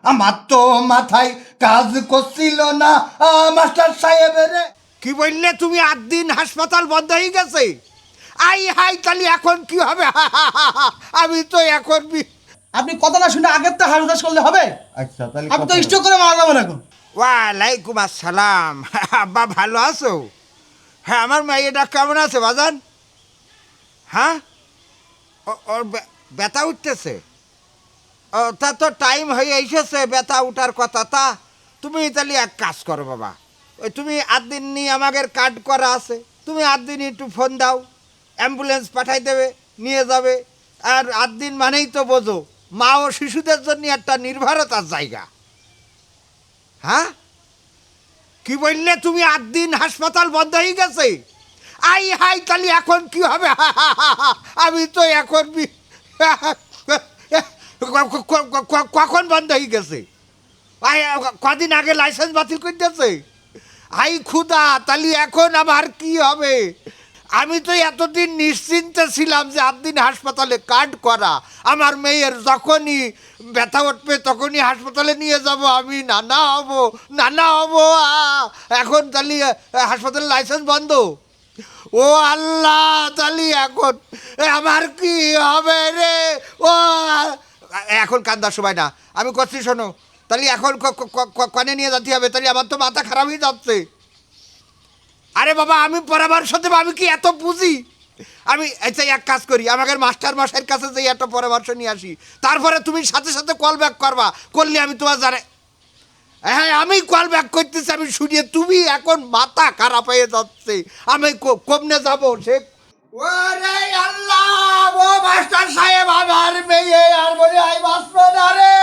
আমার তো মাথায় কাজ করছিল না মাস্টার সাহেবের। কি বললে তুমি? 8 দিন হাসপাতাল বন্ধ হয়ে গেছে? আই হাই, তাহলে এখন কি হবে? আমি তো এখন আপনি কথা না শুনে আগের তো হাড় উদাস করলে হবে? আচ্ছা তাহলে আপনি তো স্ট্রোক করে মারা যাবেন এখন। ওয়ালাইকুম আসসালাম। আব্বা ভালো আছো? হ্যাঁ, আমার মেয়েটা কেমন আছে বাজান? হ্যাঁ, ওর ব্যথা উঠতেছে? ও তা তো টাইম হয়ে এসেছে ব্যথা উঠার কথা। তা তুমি তাহলে এক কাজ করো বাবা, ওই তুমি 8 দিন নিয়ে আমাদের কার্ড করা আছে, তুমি 8 দিন একটু ফোন দাও, অ্যাম্বুলেন্স পাঠাই দেবে, নিয়ে যাবে। আর 8 দিন মানেই তো বোঝো মা ও শিশুদের জন্য একটা নির্ভরতার জায়গা। হ্যাঁ, কি বললে তুমি? 8 দিন হাসপাতাল বন্ধ হয়ে গেছে? আই হাই, তাহলে এখন কি হবে? আমি তো এখন কখন বন্ধ হয়ে গেছে? কদিন আগে লাইসেন্স বাতিল করে দিয়েছে। আই খুদা, তাহলে এখন আমার কি হবে? আমি তো এতদিন নিশ্চিন্তে ছিলাম যে 8 দিন হাসপাতালে কার্ড করা, আমার মেয়ের যখনই ব্যথা উঠবে তখনই হাসপাতালে নিয়ে যাব, আমি নানা হব নানা হব। এখন তাহলে হাসপাতালে লাইসেন্স বন্ধ। ও আল্লাহ, তাহলে এখন আমার কি হবে রে? ও এখন কান্দার সময় না, আমি করছি শোনো, তাহলে এখন কনে নিয়ে যেতে হবে? তাহলে আমার তো মাথা খারাপ হয়ে যাচ্ছে। আরে বাবা, আমি পরামর্শ দেবো? আমি কি এত বুঝি? আমি আচ্ছা এক কাজ করি, আমাদের মাস্টার মশাইয়ের কাছে যেই একটা পরামর্শ নিয়ে আসি, তারপরে তুমি সাথে সাথে কল ব্যাক করবা, করলে আমি তোমার জানে। হ্যাঁ, আমি কল ব্যাক করতেছি, আমি শুনিয়ে তুমি এখন মাথা খারাপ হয়ে যাচ্ছে, আমি কমনে যাব সে। ওরে আল্লাহ, ও মাস্টার সাহেব, আমার মেয়ে আর বলে আই বাঁচবে না রে।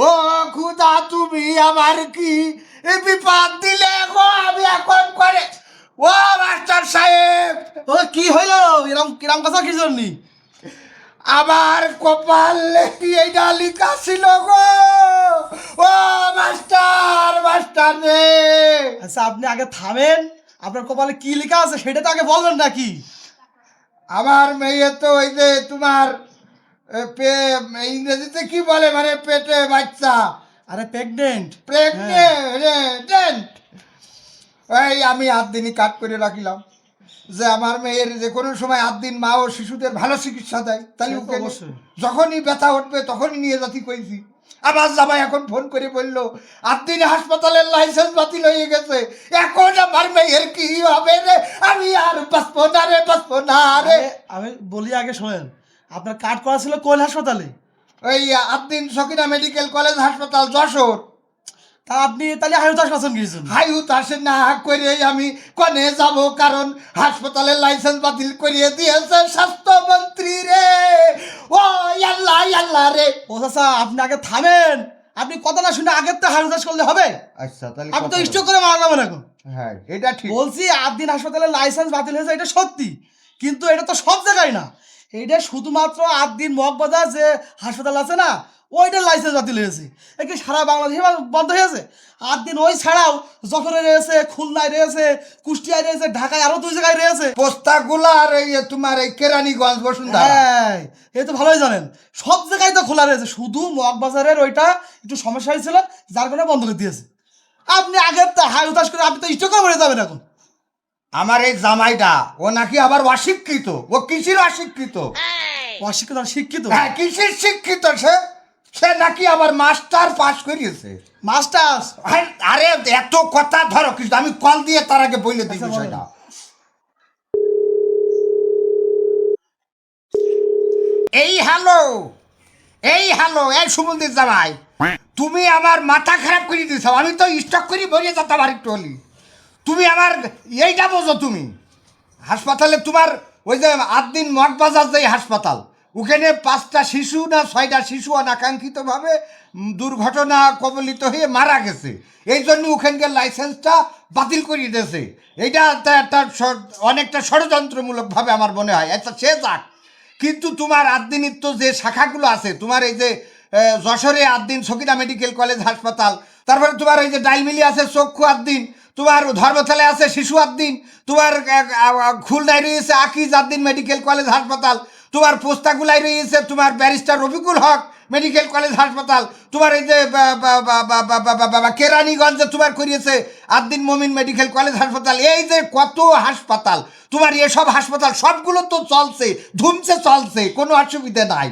ও খুদা, তুমি আমার কি বিপদ দিলে গো? আমি এখন করে। ও মাস্টার সাহেব, ও কি হইলো? এরকম কিরাম কথা কি জন্যি? আমার কপাল এইটা লিখা ছিল গো। ও মাস্টার, মাস্টার রে। আচ্ছা আপনি আগে থামেন, আপনার কপালে কি লেখা আছে সেটা তো আগে বলবেন নাকি? আমার মেয়ে তো ওই যে তোমার ইংরেজিতে কি বলে, মানে পেটে বাচ্চা, আরে প্রেগনেন্ট। প্রেগনেন্ট। এই আমি 8 দিনই কাট করে রাখিলাম যে আমার মেয়ের যে কোনো সময় 8 দিন মা ও শিশুদের ভালো চিকিৎসা দেয়, তাহলে সে তো ওকে অবশ্যই। যখনই ব্যথা উঠবে তখনই নিয়ে যাতি কইছি। আবার জামাই এখন ফোন করে বললো 8 দিন হাসপাতালের লাইসেন্স বাতিল হয়ে গেছে, এখন আমার মেয়ের কি হবে রে? আমি আর বাঁচবো না রে, বাঁচবো না রে। আমি বলি আগে শোনেন, আপনার কার্ড করা ছিল কোন হাসপাতালে? ওই 8 দিন সকিনা মেডিকেল কলেজ হাসপাতাল, যশোর। তা আপনি তাহলে হায়ুতাস পাচ্ছেন গিয়েছেন? হাইউত আসে না করে আমি কনে যাব, কারণ হাসপাতালের লাইসেন্স বাতিল করিয়ে দিয়েছে স্বাস্থ্যমন্ত্রী রে। ও আল্লাহ আল্লাহ রে। ও চাচা আপনি আগে থামেন, আপনি কথা না শুনে আগের তো হায়ুতাস করলে হবে? আচ্ছা তাহলে আপনি তো স্ট্রোক করে মারা যাবেন এখন। হ্যাঁ, এটা ঠিক। বলছি 8 দিন হাসপাতালের লাইসেন্স বাতিল হয়েছে এটা সত্যি, কিন্তু এটা তো সব জায়গায় না। এইটা শুধুমাত্র 8 দিন মগবাজার যে হাসপাতাল আছে না, ওইটার লাইসেন্স বাতিল হয়েছে। কি সারা বাংলাদেশে বন্ধ হয়েছে? 8 দিন ওই ছাড়াও যশোরে রয়েছে, খুলনায় রয়েছে, কুষ্টিয়ায় রয়েছে, ঢাকায় আরো 2 জায়গায় রয়েছে। পোস্তাগুলা আর এই তোমার এই কেরানীগঞ্জ বসুন্ধরা। হ্যাঁ, এই তো ভালোই জানেন, সব জায়গায় তো খোলা রয়েছে, শুধু মগবাজারের ওইটা একটু সমস্যা হয়েছিল, যার কারণে বন্ধ করে দিয়েছে। আপনি আগের তো হাই উতাস করে আপনি তো স্ট্রোকে মরে যাবেন এখন। আমার এই জামাইটা ও নাকি আবার অশিক্ষিত। ও কিসের অশিক্ষিত? অশিক্ষিত আর শিক্ষিত? হ্যাঁ, কিসের শিক্ষিত? সে সে নাকি আবার মাস্টার পাস করিয়েছে। মাস্টার্স? আরে এত কথা ধরো কিছু, আমি কল দিয়ে তার আগে বলে দিই আচ্ছা, বিষয়টা। এই হ্যালো, এই হ্যালো, এই সুমন্দির জামাই, তুমি আমার মাথা খারাপ করে দিয়েছ। আমি তো স্টক করে ভরিয়ে যেতাম আর একটু হলি। তুমি আমার এইটা বোঝো, তুমি হাসপাতালে তোমার ওই যে 8 দিন মগবাজার যে হাসপাতাল, ওখানে 5টা শিশু না 6টা শিশু অনাকাঙ্ক্ষিতভাবে দুর্ঘটনা কবলিত হয়ে মারা গেছে। এই জন্য ওখানকার লাইসেন্সটা বাতিল করিয়ে দিয়েছে। এইটা একটা অনেকটা ষড়যন্ত্রমূলকভাবে আমার মনে হয়। আচ্ছা সে যাক, কিন্তু তোমার 8 দিনের তো যে শাখাগুলো আছে, তোমার এই যে যশোরে 8 দিন সকিনা মেডিকেল কলেজ হাসপাতাল, তারপরে তোমার এই যে ডাইলমিলি আছে চক্ষু 8 দিন, তোমার ধর্মতলায় আছে শিশু 8 দিন, তোমার খুলনায় রয়েছে আকিজ 8 দিন মেডিকেল কলেজ হাসপাতাল, তোমার পোস্তাগুলাই রয়েছে তোমার ব্যারিস্টার রফিকুল হক মেডিকেল কলেজ হাসপাতাল, তোমার এই যে কেরানীগঞ্জে তোমার করিয়েছে আদ্দিন মমিন মেডিকেল কলেজ হাসপাতাল, এই যে কত হাসপাতাল, তোমার এসব হাসপাতাল সবগুলো তো চলছে, ধুমছে চলছে, কোনো অসুবিধা নাই।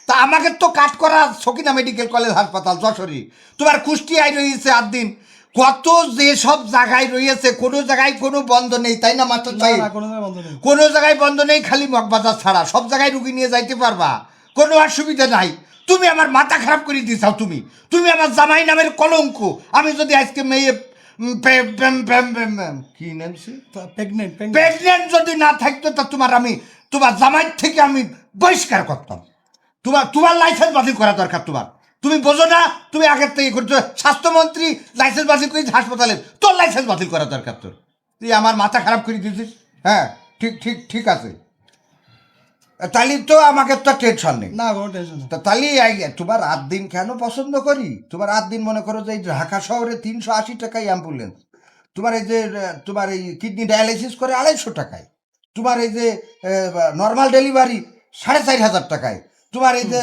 তা আমাকে তো কাট করা সকিনা মেডিকেল কলেজ হাসপাতাল যশোরে, তোমার কুষ্টিয়ায় রয়েছে আদ্দিন, কত যে সব জায়গায় রয়েছে, কোনো জায়গায় কোনো বন্ধ নেই, তাই না মাস্টার না সাহেব? না কোনো জায়গায় বন্ধ নেই। কোনো জায়গায় বন্ধ নেই, খালি মগবাজার ছাড়া সব জায়গায় রুগী নিয়ে যাইতে পারবা, কোনো অসুবিধা নাই। তুমি আমার মাথা খারাপ করে দিয়েছাও, তুমি আমার জামাই নামের কলঙ্ক। আমি যদি আজকে মেয়ে কি নামছি প্রেগনেন্ট প্রেগনেন্ট যদি না থাকতো, তা তোমার জামাই থেকে আমি বহিষ্কার করতাম। তোমার লাইসেন্স বাতিল করা দরকার তোমার। তুমি বোঝো না, তুমি আগের থেকে করছো, স্বাস্থ্যমন্ত্রী লাইসেন্স বাতিল করেছিস হাসপাতালের, তোর লাইসেন্স বাতিল করা দরকার তোর। তুই আমার মাথা খারাপ করে দিয়েছিস। হ্যাঁ ঠিক ঠিক ঠিক আছে, তাহলে তো আমাকে তো টেনশন নেই। না কোনো টেনশন নেই। তা তাহলে তোমার রাত দিন কেন পছন্দ করি? তোমার রাত দিন মনে করো যে এই ঢাকা শহরে 380 টাকায় অ্যাম্বুলেন্স, তোমার এই যে তোমার এই কিডনি ডায়ালিসিস করে 250 টাকায়, তোমার এই যে নর্মাল ডেলিভারি 4,500 টাকায়, তোমার এই যে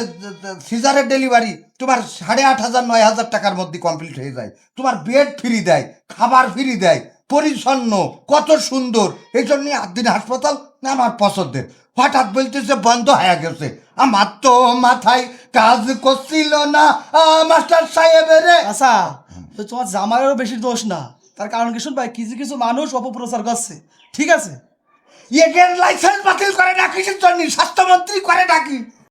সিজারের ডেলিভারি তোমার 8,500 9,000 টাকার মধ্যে কমপ্লিট হয়ে যায়, তোমার বেড ফ্রি দেয়, খাবার ফ্রি দেয়, পরিচ্ছন্ন, কত সুন্দর। এই জন্যই আদ্দিন হাসপাতাল আমার পছন্দের। হঠাৎ বলতেছে বন্ধ হয়ে গেছে, আমার তো মাথায় কাজ করছিল না মাস্টার সাহেবের। আচ্ছা, তো তোমার জামাইয়েরও বেশি দোষ না, তার কারণ কি শুনবাই, কিছু কিছু মানুষ অপপ্রচার করছে, ঠিক আছে? এদের লাইসেন্স বাতিল করে না কিসের জন্য? স্বাস্থ্যমন্ত্রী করে নাকি?